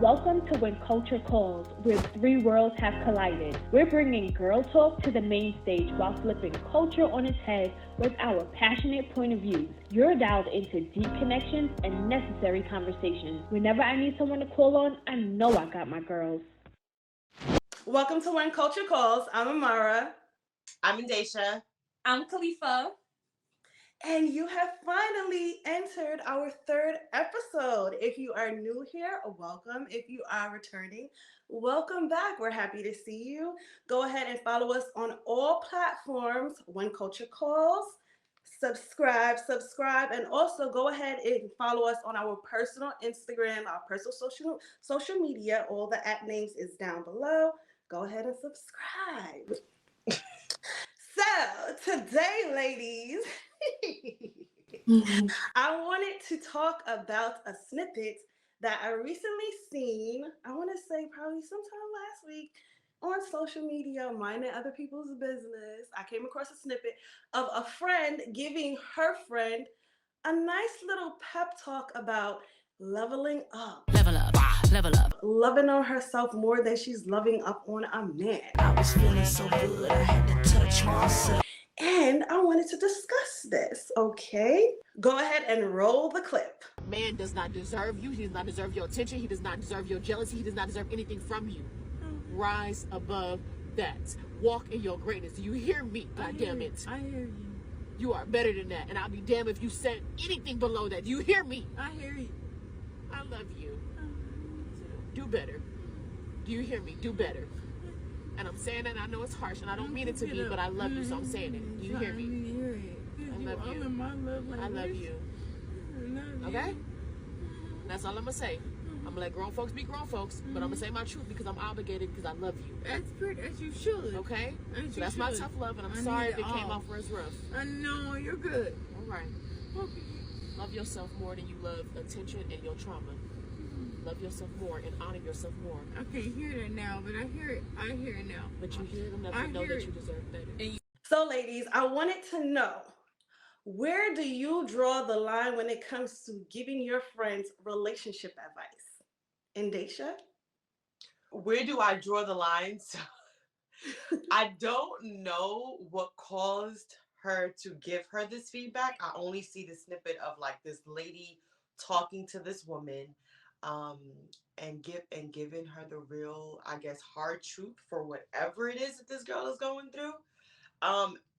Welcome to When Culture Calls, where three worlds have collided. We're bringing girl talk to the main stage while flipping culture on its head with our passionate point of views. You're dialed into deep connections and necessary conversations. Whenever I need someone to call on, I know I got my girls. Welcome to When Culture Calls. I'm Amara. I'm Endeshia. I'm Kalifa. And you have finally entered our third episode. If you are new here, welcome. If you are returning, welcome back. We're happy to see you. Go ahead and follow us on all platforms, When Culture Calls. Subscribe, and also go ahead and follow us on our personal Instagram, our personal social media. All the app names is down below. Go ahead and subscribe. So today, ladies, I wanted to talk about a snippet that I recently seen. I want to say probably sometime last week on social media, minding other people's business. I came across a snippet of a friend giving her friend a nice little pep talk about leveling up. Level up. Loving on herself more than she's loving up on a man. I was feeling so good, I had to touch myself. And I wanted to discuss this, okay? Go ahead and roll the clip. Man does not deserve you. He does not deserve your attention. He does not deserve your jealousy. He does not deserve anything from you. Rise above that. Walk in your greatness. Do you hear me? God damn it. I hear you. You are better than that. And I'll be damned if you said anything below that. Do you hear me? I hear you. I love you. Do better. Do you hear me? Do better. And I'm saying that, and I know it's harsh, and I don't mean it to be, but I love you, so I'm saying it. Do you hear me? I love you. I love you. Okay? That's all I'm going to say. I'm going to let grown folks be grown folks, but I'm going to say my truth because I'm obligated because I love you. That's pretty, as you should. Okay? So that's my tough love, and I'm sorry if it came off as rough. I know, you're good. All right. Love yourself more than you love attention and your trauma. Love yourself more and honor yourself more. I can't hear that now, but I hear it now. But you hear them enough to know that you deserve better. So, ladies, I wanted to know, where do you draw the line when it comes to giving your friends relationship advice? Endeshia? Where do I draw the lines? I don't know what caused her to give her this feedback. I only see the snippet of like this lady talking to this woman, and giving her the real, I guess, hard truth for whatever it is that this girl is going through.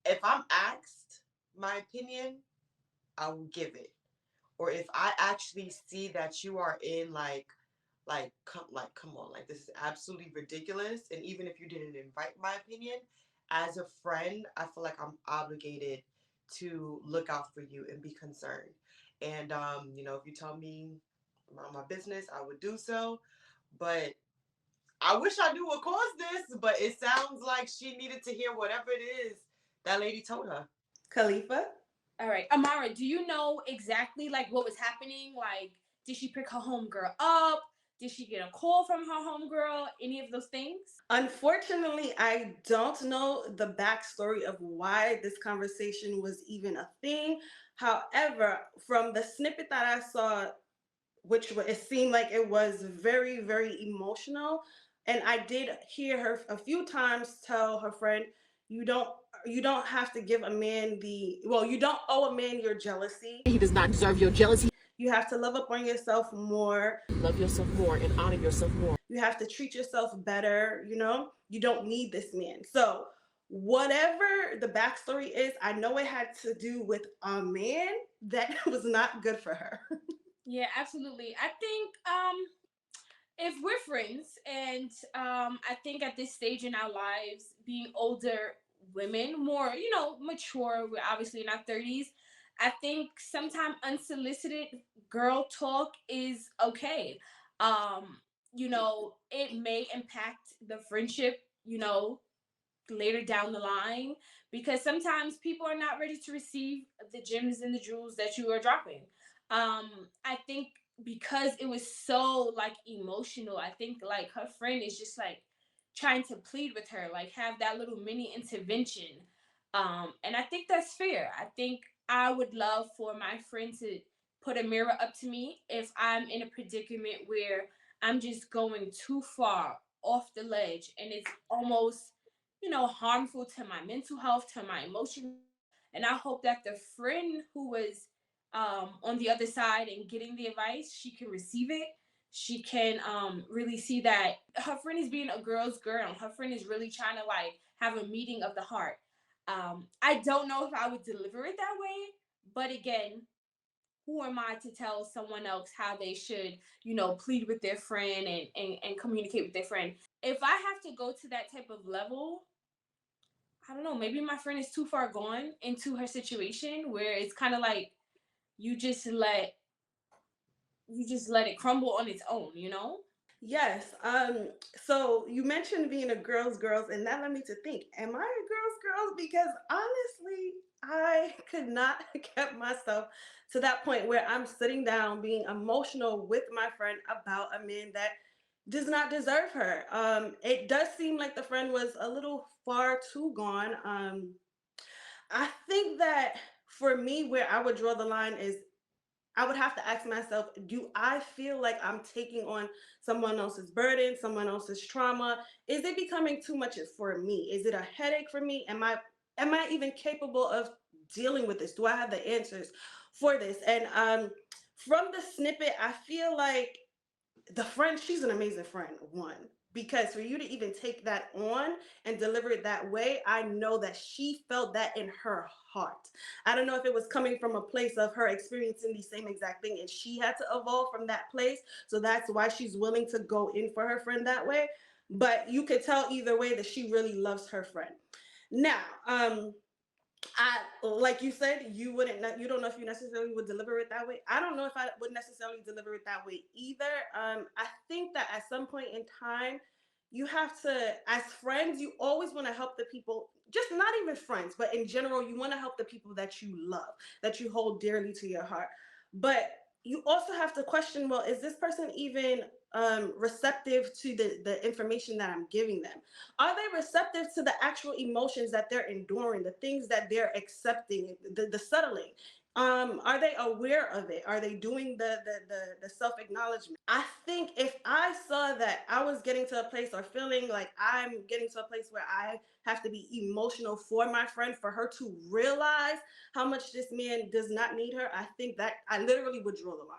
If I'm asked my opinion, I will give it. Or if I actually see that you are in come on, like this is absolutely ridiculous. And even if you didn't invite my opinion, as a friend, I feel like I'm obligated to look out for you and be concerned. And if you tell me around my business, I would do so. But I wish I knew what caused this, but it sounds like she needed to hear whatever it is that lady told her. Kalifa? All right, Amara, do you know exactly like what was happening? Like, did she pick her homegirl up? Did she get a call from her homegirl? Any of those things? Unfortunately, I don't know the backstory of why this conversation was even a thing. However, from the snippet that I saw, which it seemed like it was very, very emotional. And I did hear her a few times tell her friend, you don't have to give a man you don't owe a man your jealousy. He does not deserve your jealousy. You have to love up on yourself more. Love yourself more and honor yourself more. You have to treat yourself better, You don't need this man. So whatever the backstory is, I know it had to do with a man that was not good for her. Yeah, absolutely. I think if we're friends and I think at this stage in our lives, being older women, more, mature, we're obviously in our 30s, I think sometimes unsolicited girl talk is okay. It may impact the friendship, later down the line, because sometimes people are not ready to receive the gems and the jewels that you are dropping. I think because it was so like emotional, I think like her friend is just like trying to plead with her, like have that little mini intervention. And I think that's fair. I think I would love for my friend to put a mirror up to me if I'm in a predicament where I'm just going too far off the ledge, and it's almost, harmful to my mental health, to my emotional health. And I hope that the friend who was on the other side and getting the advice, she can receive it. She can really see that her friend is being a girl's girl. Her friend is really trying to like have a meeting of the heart. I don't know if I would deliver it that way, but again, who am I to tell someone else how they should, plead with their friend and communicate with their friend? If I have to go to that type of level, I don't know, maybe my friend is too far gone into her situation where it's kind of like you just let it crumble on its own. Yes. So you mentioned being a girls, and that led me to think, am I a girls? Because honestly, I could not get myself to that point where I'm sitting down being emotional with my friend about a man that does not deserve her. It does seem like the friend was a little far too gone. I think that for me, where I would draw the line is I would have to ask myself, do I feel like I'm taking on someone else's burden, someone else's trauma? Is it becoming too much for me? Is it a headache for me? Am I even capable of dealing with this? Do I have the answers for this? And from the snippet, I feel like the friend, she's an amazing friend, one. Because for you to even take that on and deliver it that way, I know that she felt that in her heart. I don't know if it was coming from a place of her experiencing the same exact thing and she had to evolve from that place. So that's why she's willing to go in for her friend that way. But you could tell either way that she really loves her friend. Now, I like you said, you don't know if you necessarily would deliver it that way. I don't know if I would necessarily deliver it that way either. I think that at some point in time, you have to, as friends, you always want to help the people, just not even friends, but in general, you want to help the people that you love, that you hold dearly to your heart. But you also have to question, well, is this person even receptive to the information that I'm giving them? Are they receptive to the actual emotions that they're enduring, the things that they're accepting, the settling? Are they aware of it? Are they doing the self-acknowledgement? I think if I saw that I was getting to a place or feeling like I'm getting to a place where I have to be emotional for my friend, for her to realize how much this man does not need her, I think that I literally would draw the line.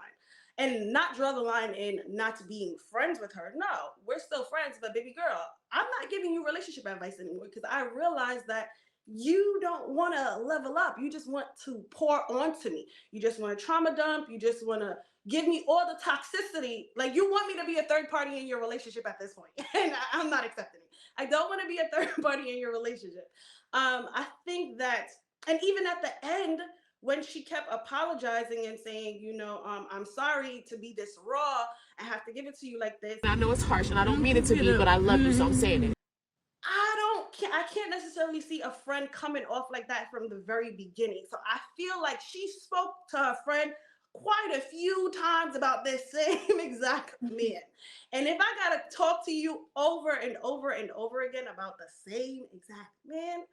And not draw the line in not being friends with her. No, we're still friends, but baby girl, I'm not giving you relationship advice anymore because I realize that you don't want to level up. You just want to pour onto me. You just want to trauma dump. You just want to give me all the toxicity. Like you want me to be a third party in your relationship at this point, and I'm not accepting it. I don't want to be a third party in your relationship. I think that, and even at the end, when she kept apologizing and saying, I'm sorry to be this raw, I have to give it to you like this. I know it's harsh, and I don't mean it to be, but I love you, so I'm saying it. I can't necessarily see a friend coming off like that from the very beginning. So I feel like she spoke to her friend quite a few times about this same exact man. And if I gotta talk to you over and over and over again about the same exact man,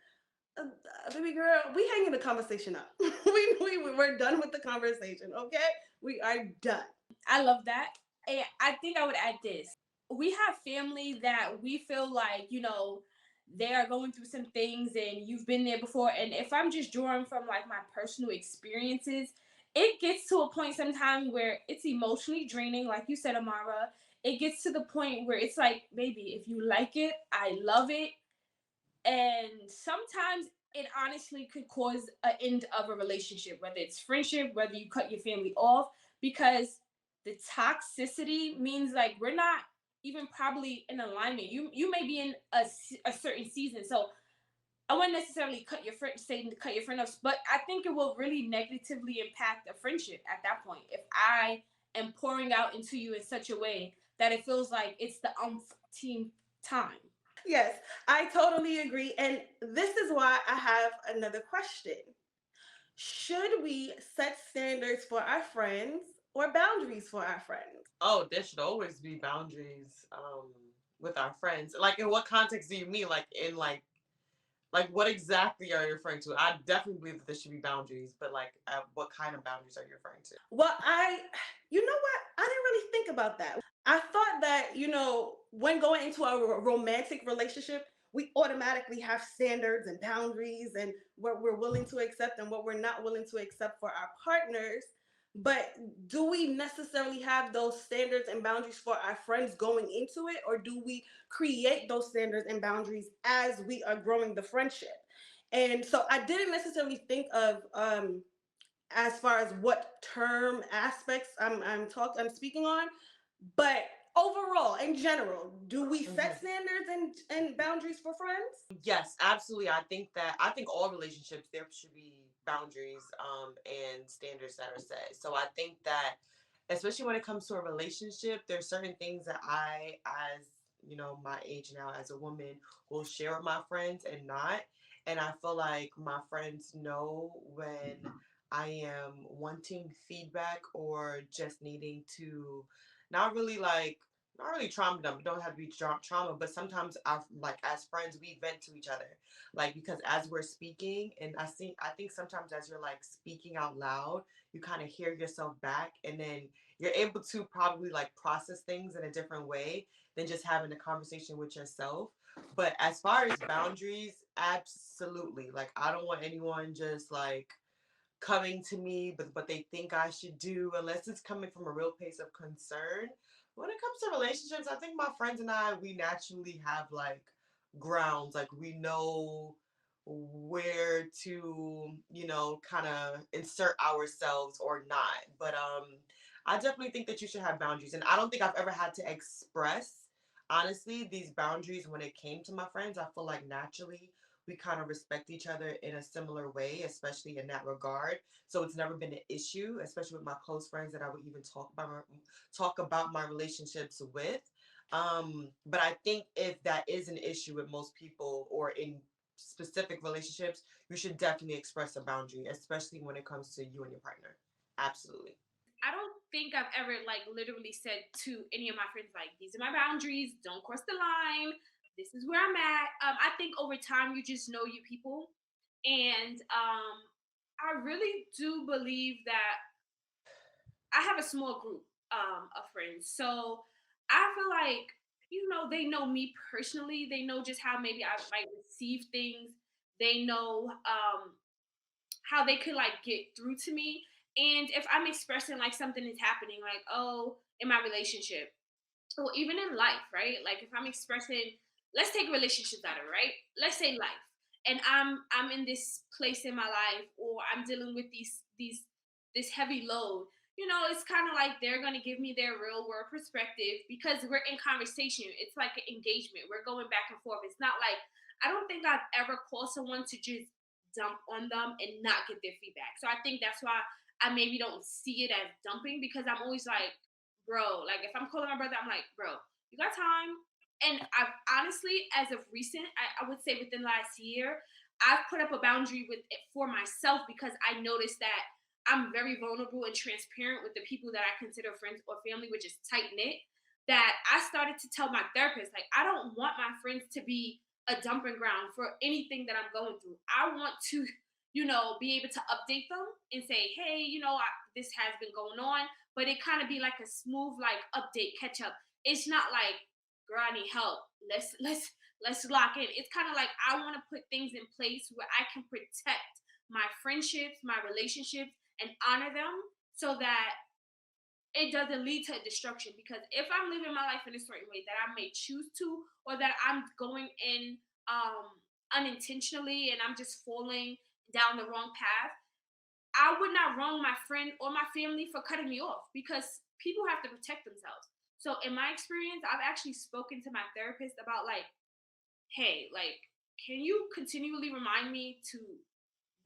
baby girl, we hanging the conversation up. We're done with the conversation, okay? We are done. I love that. And I think I would add this. We have family that we feel like, they are going through some things and you've been there before. And if I'm just drawing from like my personal experiences, it gets to a point sometimes where it's emotionally draining. Like you said, Amara, it gets to the point where it's like, baby, if you like it, I love it. And sometimes it honestly could cause an end of a relationship, whether it's friendship, whether you cut your family off, because the toxicity means like we're not even probably in alignment. You may be in a certain season, so I wouldn't necessarily cut your friend off, but I think it will really negatively impact a friendship at that point if I am pouring out into you in such a way that it feels like it's the umpteenth time. Yes, I totally agree. And this is why I have another question. Should we set standards for our friends or boundaries for our friends? Oh, there should always be boundaries with our friends. Like, in what context do you mean? Like, in like what exactly are you referring to? I definitely believe that there should be boundaries, but like, what kind of boundaries are you referring to? Well, you know what? I didn't really think about that. I thought that, when going into a romantic relationship, we automatically have standards and boundaries and what we're willing to accept and what we're not willing to accept for our partners. But do we necessarily have those standards and boundaries for our friends going into it, or do we create those standards and boundaries as we are growing the friendship? And so I didn't necessarily think of as far as what term aspects I'm speaking on, but overall, in general, do we set standards and boundaries for friends? Yes, absolutely. I think all relationships there should be boundaries and standards that are set. So I think that especially when it comes to a relationship, there's certain things that I as my age now as a woman will share with my friends and not. And I feel like my friends know when I am wanting feedback or just needing to not really like not really trauma dump. It don't have to be trauma, but sometimes like as friends we vent to each other, like because as we're speaking, and I think sometimes as you're like speaking out loud, you kind of hear yourself back, and then you're able to probably like process things in a different way than just having a conversation with yourself. But as far as boundaries, absolutely. Like I don't want anyone just like coming to me, but what they think I should do, unless it's coming from a real place of concern. When it comes to relationships, I think my friends and I, we naturally have like grounds, like we know where to, kind of insert ourselves or not. But I definitely think that you should have boundaries, and I don't think I've ever had to express honestly these boundaries when it came to my friends. I feel like naturally we kind of respect each other in a similar way, especially in that regard. So it's never been an issue, especially with my close friends that I would even talk about my relationships with. But I think if that is an issue with most people or in specific relationships, you should definitely express a boundary, especially when it comes to you and your partner. Absolutely. I don't think I've ever like literally said to any of my friends like, these are my boundaries, don't cross the line, this is where I'm at. I think over time you just know you people, and I really do believe that I have a small group of friends, so I feel like they know me personally. They know just how maybe I might receive things. They know how they could like get through to me. And if I'm expressing like something is happening, like, oh, in my relationship, or even in life, right? Like if I'm expressing, let's take relationships out of it, right? Let's say life. And I'm in this place in my life, or I'm dealing with these this heavy load. It's kind of like they're gonna give me their real world perspective because we're in conversation. It's like an engagement. We're going back and forth. It's not like I don't think I've ever called someone to just dump on them and not get their feedback. So I think that's why I maybe don't see it as dumping, because I'm always like, bro, like if I'm calling my brother, I'm like, bro, you got time? And I've honestly, as of recent, I would say within the last year, I've put up a boundary with it for myself because I noticed that I'm very vulnerable and transparent with the people that I consider friends or family, which is tight knit. That I started to tell my therapist, like, I don't want my friends to be a dumping ground for anything that I'm going through. I want to, be able to update them and say, hey, this has been going on, but it kind of be like a smooth like update catch up. It's not like, girl, I need help. Let's lock in. It's kind of like I want to put things in place where I can protect my friendships, my relationships, and honor them so that it doesn't lead to destruction. Because if I'm living my life in a certain way that I may choose to, or that I'm going in unintentionally and I'm just falling down the wrong path, I would not wrong my friend or my family for cutting me off, because people have to protect themselves. So in my experience, I've actually spoken to my therapist about like, hey, like, can you continually remind me to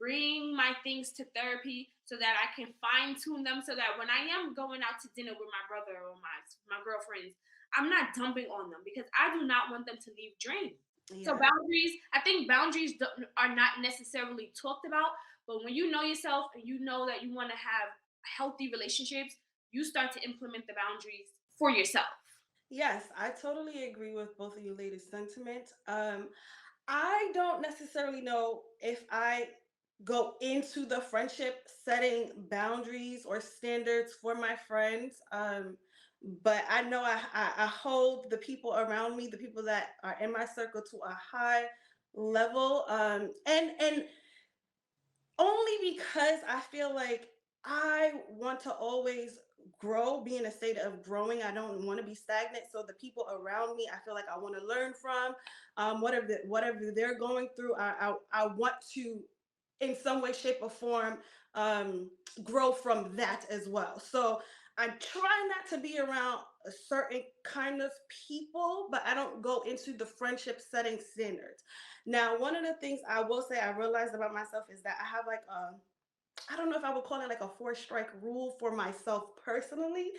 bring my things to therapy so that I can fine tune them, so that when I am going out to dinner with my brother or my girlfriends, I'm not dumping on them, because I do not want them to leave drained. So Yeah. boundaries, I think boundaries are not necessarily talked about, but when you know yourself and you know that you want to have healthy relationships, you start to implement the boundaries for yourself. Yes, I totally agree with both of you ladies' sentiment. I don't necessarily know if I go into the friendship setting boundaries or standards for my friends. but I know I hold the people around me, the people that are in my circle, to a high level. And only because I feel like I want to always grow, be in a state of growing. I don't want to be stagnant. So the people around me, I feel like I want to learn from. Whatever they're going through, I want to, in some way, shape, or form, um, grow from that as well. So I try not to be around a certain kind of people, but I don't go into the friendship setting standards. Now, one of the things I will say I realized about myself is that I have like I don't know if I would call it like a four strike rule for myself personally,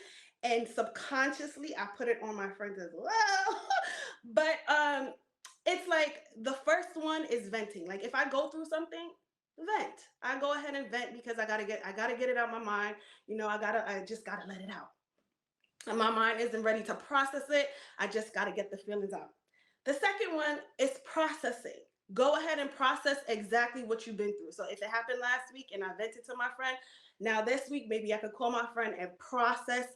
and subconsciously I put it on my friends as well. But it's like the first one is venting. Like if I go through something, vent. I go ahead and vent because I gotta get it out of my mind. I just gotta let it out. And my mind isn't ready to process it. I just got to get the feelings out. The second one is processing. Go ahead and process exactly what you've been through. So if it happened last week and I vented to my friend, now this week maybe I could call my friend and process,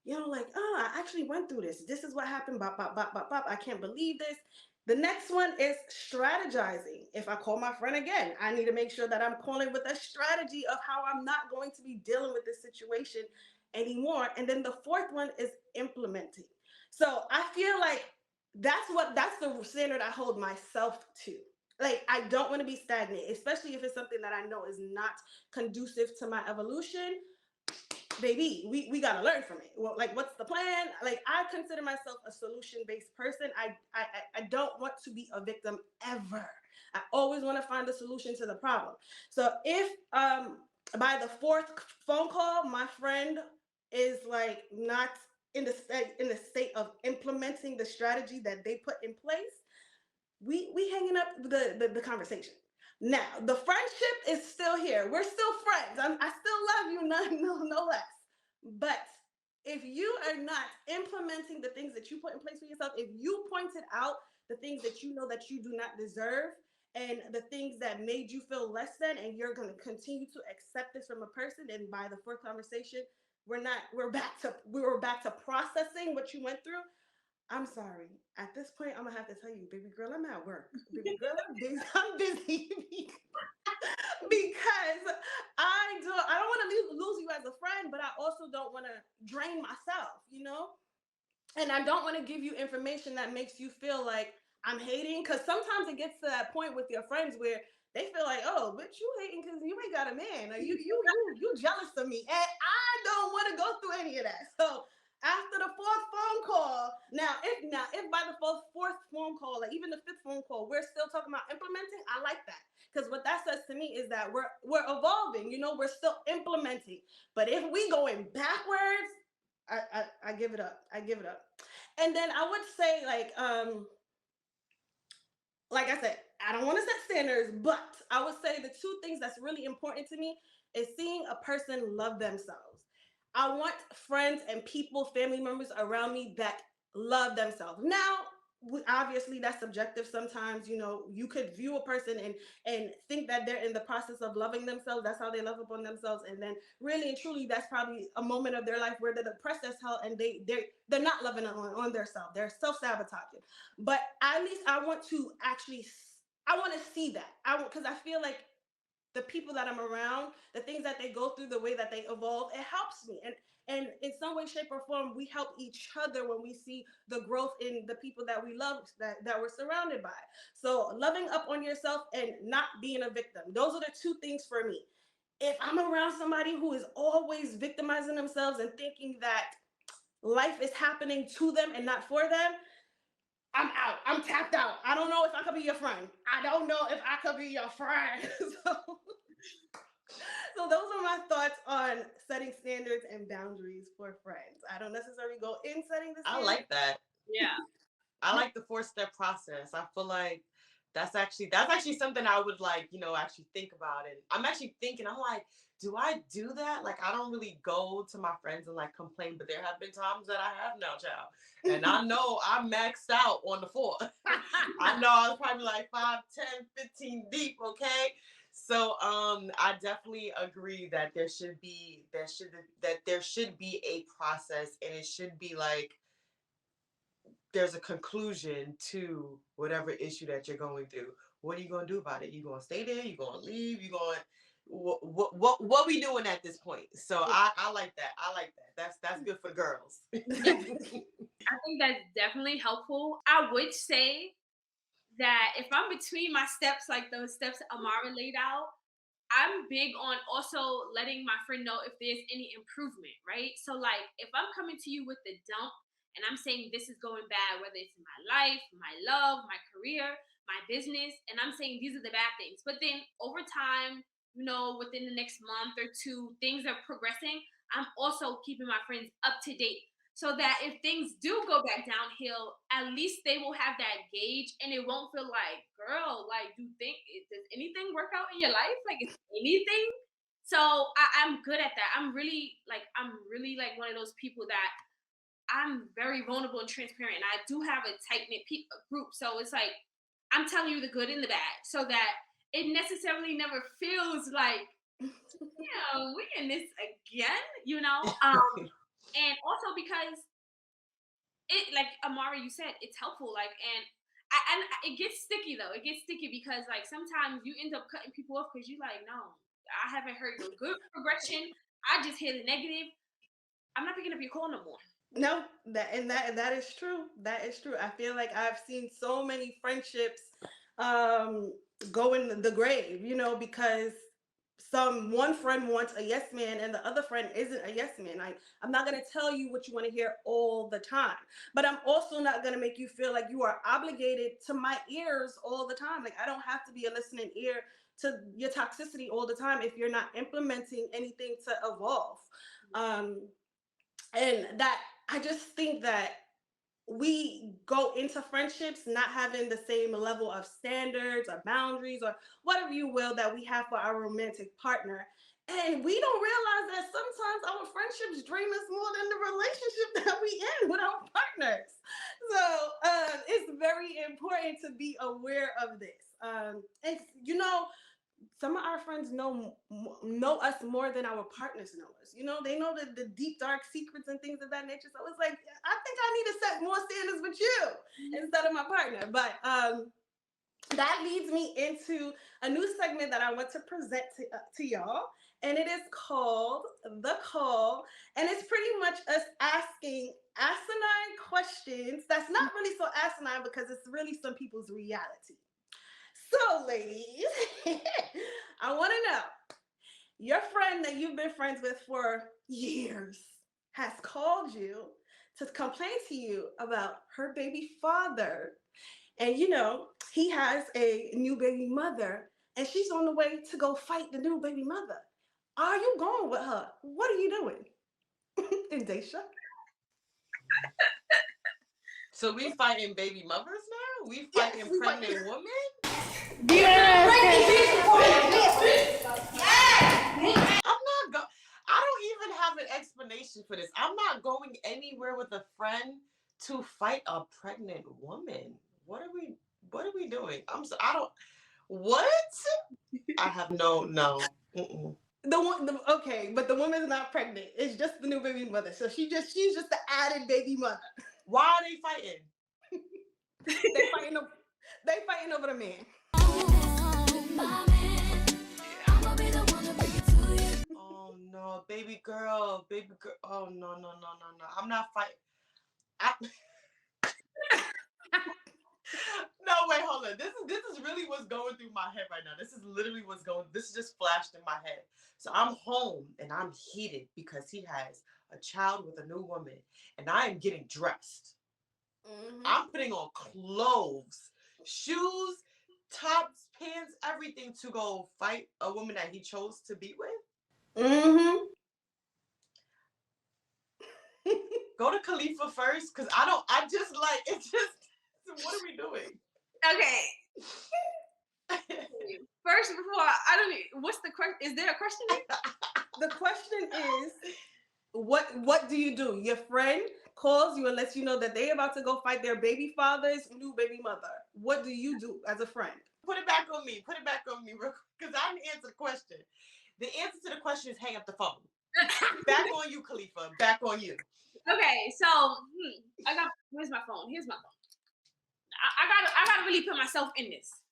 like, oh, I actually went through this. This is what happened. Bop, bop, bop, bop, bop. I can't believe this. The next one is strategizing. If I call my friend again, I need to make sure that I'm calling with a strategy of how I'm not going to be dealing with this situation anymore. And then the fourth one is implementing. So I feel like that's the standard I hold myself to. Like I don't want to be stagnant, especially if it's something that I know is not conducive to my evolution. Baby, we gotta learn from it. Well, like what's the plan? Like I consider myself a solution-based person. I don't want to be a victim ever. I always want to find a solution to the problem. So if by the fourth phone call my friend is like not in the state of implementing the strategy that they put in place, we hanging up the conversation. Now the friendship is still here. We're still friends. I still love you, no less. But if you are not implementing the things that you put in place for yourself, if you pointed out the things that you know that you do not deserve and the things that made you feel less than, and you're going to continue to accept this from a person, and by the fourth conversation we're back to processing what you went through. I'm sorry. At this point, I'm gonna have to tell you, baby girl, I'm at work. Baby girl, I'm busy. I'm busy because I don't want to lose you as a friend, but I also don't want to drain myself. And I don't want to give you information that makes you feel like I'm hating, because sometimes it gets to that point with your friends where they feel like, oh, but you hating because you ain't got a man, or you jealous of me, and I don't want to go through any of that. So after the fourth phone call, now if by the fourth phone call, or even the fifth phone call, we're still talking about implementing, I like that, because what that says to me is that we're evolving. We're still implementing. But if we going backwards, I give it up. I give it up. And then I would say, like I said, I don't want to set standards, but I would say the two things that's really important to me is seeing a person love themselves. I want friends and people, family members around me that love themselves. Now, obviously, that's subjective. Sometimes, you could view a person and think that they're in the process of loving themselves. That's how they love upon themselves, and then really and truly, that's probably a moment of their life where they're depressed as hell, and they're not loving on themselves. They're self sabotaging. But at least I want to see that. Because I feel like the people that I'm around, the things that they go through, the way that they evolve, it helps me. And in some way, shape, or form, we help each other when we see the growth in the people that we love, that we're surrounded by. So loving up on yourself and not being a victim. Those are the two things for me. If I'm around somebody who is always victimizing themselves and thinking that life is happening to them and not for them, I'm out. I'm tapped out. I don't know if I could be your friend. I don't know if I could be your friend. So those are my thoughts on setting standards and boundaries for friends. I don't necessarily go in setting the I standards. like that. Yeah. I like the 4-step process. I feel like that's actually something I would like, actually think about it. I'm actually thinking, I'm like, do I do that? Like, I don't really go to my friends and like complain, but there have been times that I have now, child. And I know I maxed out on the 4. I know I was probably like 5, 10, 15 deep, okay? So I definitely agree that there should be a process, and it should be like there's a conclusion to whatever issue that you're going through. What are you going to do about it? You going to stay there? You going to leave? You going what we doing at this point? So I like that. I like that. That's good for the girls. I think that's definitely helpful. I would say that if I'm between my steps, like those steps Amara laid out, I'm big on also letting my friend know if there's any improvement, right? So, like, if I'm coming to you with the dump and I'm saying this is going bad, whether it's in my life, my love, my career, my business, and I'm saying these are the bad things, but then over time, within the next month or two, things are progressing. I'm also keeping my friends up to date so that if things do go back downhill, at least they will have that gauge and it won't feel like, girl, like, does anything work out in your life? Like, is anything? So I'm good at that. I'm really like one of those people that I'm very vulnerable and transparent. And I do have a tight knit group. So it's like, I'm telling you the good and the bad so that it necessarily never feels like, we in this again. And also because like Amara, you said, it's helpful. Like, and it gets sticky though. It gets sticky because like sometimes you end up cutting people off because you like, no, I haven't heard no good progression. I just hear the negative. I'm not picking up your call no more. No, that is true. That is true. I feel like I've seen so many friendships go in the grave, because one friend wants a yes man and the other friend isn't a yes man. I'm not going to tell you what you want to hear all the time, but I'm also not going to make you feel like you are obligated to my ears all the time. Like, I don't have to be a listening ear to your toxicity all the time if you're not implementing anything to evolve. And that, I just think that we go into friendships not having the same level of standards or boundaries or whatever you will that we have for our romantic partner. And we don't realize that sometimes our friendships drain us more than the relationship that we in with our partners. So it's very important to be aware of this. And some of our friends know us more than our partners know us. They know the deep dark secrets and things of that nature. So it's like, I think I need to set more standards with you instead of my partner. But that leads me into a new segment that I want to present to y'all, and it is called The Call, and it's pretty much us asking asinine questions that's not really so asinine because it's really some people's reality. So, ladies, I want to know, your friend that you've been friends with for years has called you to complain to you about her baby father. And he has a new baby mother, and she's on the way to go fight the new baby mother. Are you going with her? What are you doing? Endeshia? So we fighting baby mothers now? We fighting pregnant women? I don't even have an explanation for this. I'm not going anywhere with a friend to fight a pregnant woman. What are we doing? I don't what? I have no. Mm-mm. Okay, but the woman's not pregnant. It's just the new baby mother. So she's just the added baby mother. Why are they fighting? They fighting over the man. Oh no, baby girl. Oh no. I'm not fighting. No, wait, hold on. This is really what's going through my head right now. This is literally this just flashed in my head. So I'm home and I'm heated because he has a child with a new woman and I am getting dressed. Mm-hmm. I'm putting on clothes, shoes, tops, pants, everything to go fight a woman that he chose to be with. Mm-hmm. Go to Kalifa first, because what are we doing? Okay. First, what's the question? Is there a question? The question is, what do you do? Your friend calls you and lets you know that they're about to go fight their baby father's new baby mother. What do you do as a friend? Put it back on me. Put it back on me, real quick, because I didn't answer the question. The answer to the question is hang up the phone. Back on you, Kalifa. Back on you. Okay, so where's my phone? Here's my phone. I gotta really put myself in this.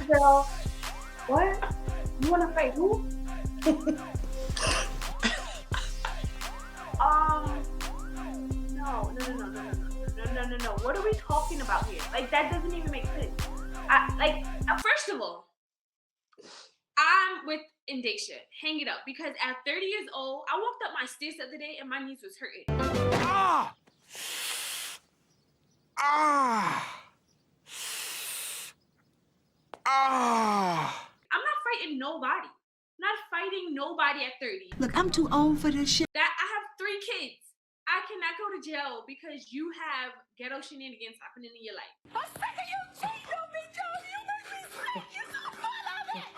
Girl, what? You wanna fight who? No. What are we talking about here? Like, that doesn't even make sense. First of all, I'm with Endeshia. Hang it up. Because at 30 years old, I walked up my stairs the other day and my knees was hurting. Ah! I'm not fighting nobody. Not fighting nobody at 30. Look, I'm too old for this shit. That I have 3 kids. I cannot go to jail because you have ghetto shenanigans happening in your life. I'm sick of you cheating on me, Joe. You make me sick. You're so full of it.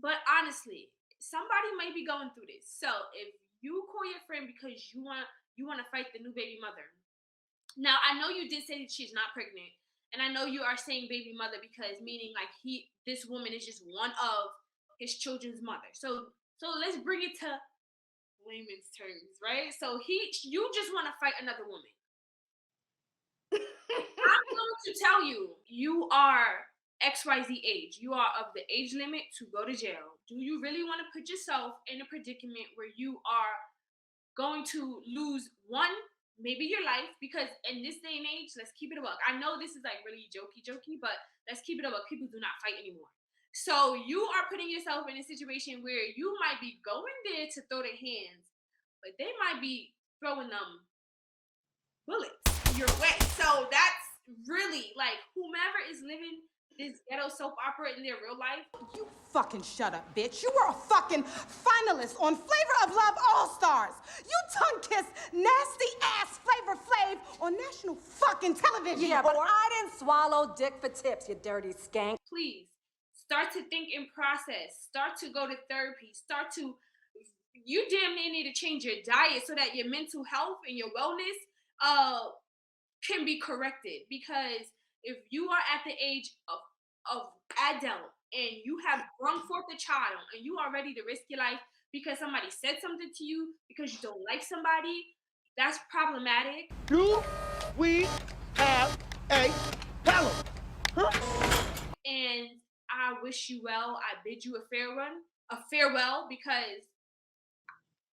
But honestly, somebody might be going through this. So if you call your friend because you want to fight the new baby mother. Now, I know you did say that she's not pregnant, and I know you are saying baby mother because meaning like this woman is just one of his children's mother. So let's bring it to layman's terms, right? So you just want to fight another woman. I'm going to tell you, you are XYZ age. You are of the age limit to go to jail. Do you really want to put yourself in a predicament where you are going to lose maybe your life? Because in this day and age, let's keep it a buck. I know this is like really jokey, but let's keep it a buck. People do not fight anymore. So you are putting yourself in a situation where you might be going there to throw their hands, but they might be throwing them bullets your way. So that's really like whomever is living this ghetto soap opera in their real life. You fucking shut up, bitch. You were a fucking finalist on Flavor of Love All-Stars. You tongue-kissed nasty ass Flavor Flav on national fucking television. Yeah, but I didn't swallow dick for tips, you dirty skank. Please start to think and process. Start to go to therapy. You damn near need to change your diet so that your mental health and your wellness can be corrected. Because if you are at the age of adult and you have brung forth a child and you are ready to risk your life because somebody said something to you because you don't like somebody, that's problematic. Do we have a problem? Huh? And I wish you well. I bid you a farewell, because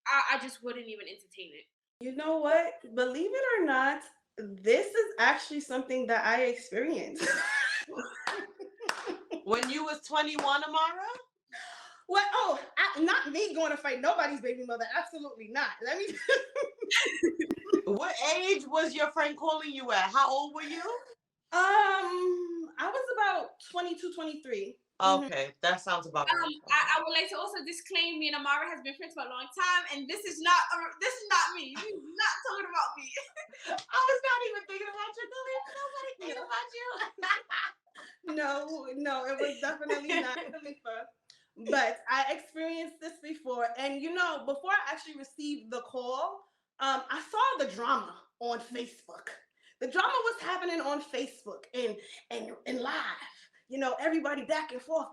I just wouldn't even entertain it. You know what? Believe it or not, this is actually something that I experienced. When you was 21, Amara? What? Oh, not me going to fight nobody's baby mother. Absolutely not. Let me. What age was your friend calling you at? How old were you? I was about 22, 23. Okay, that sounds about right. I would like to also disclaim me and Amara has been friends for a long time, and this is not me. This is not talking about me. I was not even thinking about you. Nobody thinking about you. No, it was definitely not Kalifa. But I experienced this before, and before I actually received the call, I saw the drama on Facebook. The drama was happening on Facebook and live. Everybody back and forth.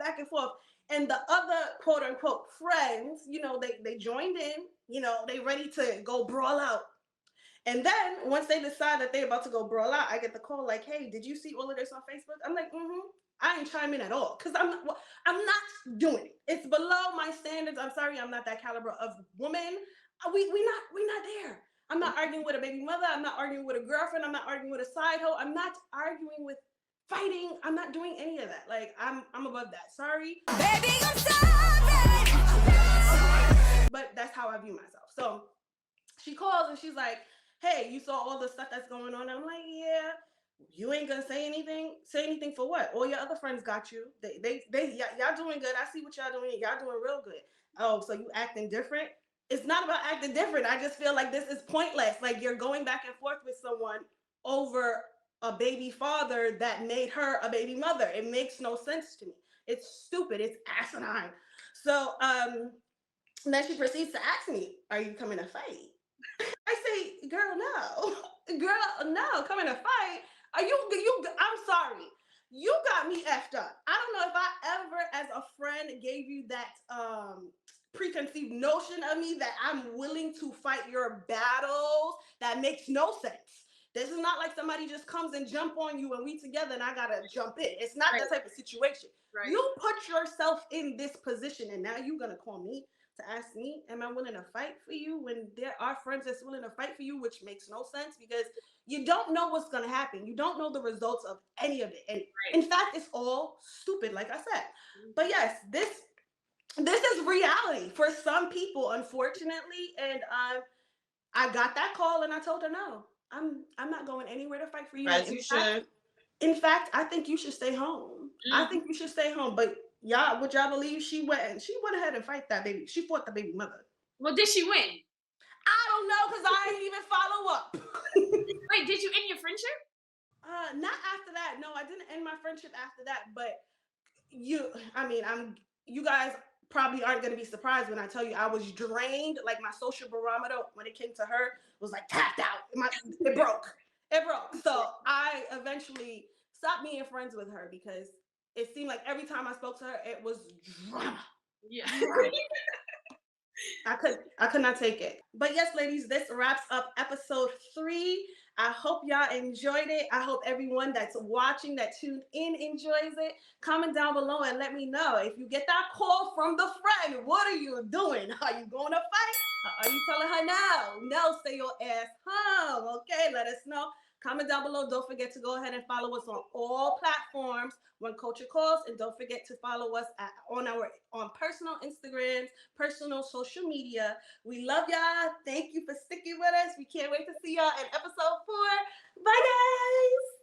And the other quote unquote friends, they joined in, they ready to go brawl out. And then once they decide that they're about to go brawl out, I get the call like, hey, did you see all of this on Facebook? I'm like, I ain't chime in at all because I'm not doing it. It's below my standards. I'm sorry, I'm not that caliber of woman. We not there. I'm not arguing with a baby mother. I'm not arguing with a girlfriend. I'm not arguing with a side hoe. I'm not arguing with fighting. I'm not doing any of that. Like I'm above that. Sorry. Baby, I'm sorry. But that's how I view myself. So she calls and she's like, hey, you saw all the stuff that's going on? I'm like, yeah. You ain't gonna say anything? Say anything for what? All your other friends got you. Y'all doing good. I see what y'all doing. Y'all doing real good. Oh, so you acting different? It's not about acting different. I just feel like this is pointless. Like you're going back and forth with someone over a baby father that made her a baby mother. It makes no sense to me. It's stupid. It's asinine. So then she proceeds to ask me, are you coming to fight? I say, girl, no. Girl, no, coming to fight. You me effed up. I don't know if I ever, as a friend, gave you that preconceived notion of me that I'm willing to fight your battles. That makes no sense. This is not like somebody just comes and jump on you and we together and I gotta jump in. It's not that type of situation. Right. You put yourself in this position and now you're gonna call me to ask me, am I willing to fight for you when there are friends that's willing to fight for you, which makes no sense because you don't know what's gonna happen. You don't know the results of any of it. And in fact, it's all stupid, like I said. But yes, this is reality for some people, unfortunately. And I got that call and I told her no. I'm not going anywhere to fight for you. As you should. In fact, I think you should stay home. I think you should stay home. But y'all, would y'all believe she went ahead and fight that baby? She fought the baby mother. Well, did she win? I don't know because I didn't even follow up. Wait, did you end your friendship? Not after that. No, I didn't end my friendship after that. But you guys probably aren't going to be surprised when I tell you I was drained. Like my social barometer when it came to her was like tapped out. It broke. It broke. So I eventually stopped being friends with her because it seemed like every time I spoke to her, it was drama. Yeah. I could not take it. But yes, ladies, this wraps up episode 3. I hope y'all enjoyed it. I hope everyone that's watching, that tuned in, enjoys it. Comment down below and let me know. If you get that call from the friend, what are you doing? Are you going to fight? Or are you telling her no? No, stay your ass home. Okay, let us know. Comment down below. Don't forget to go ahead and follow us on all platforms when Culture Calls. And don't forget to follow us on personal Instagrams, personal social media. We love y'all. Thank you for sticking with us. We can't wait to see y'all in episode 4. Bye, guys.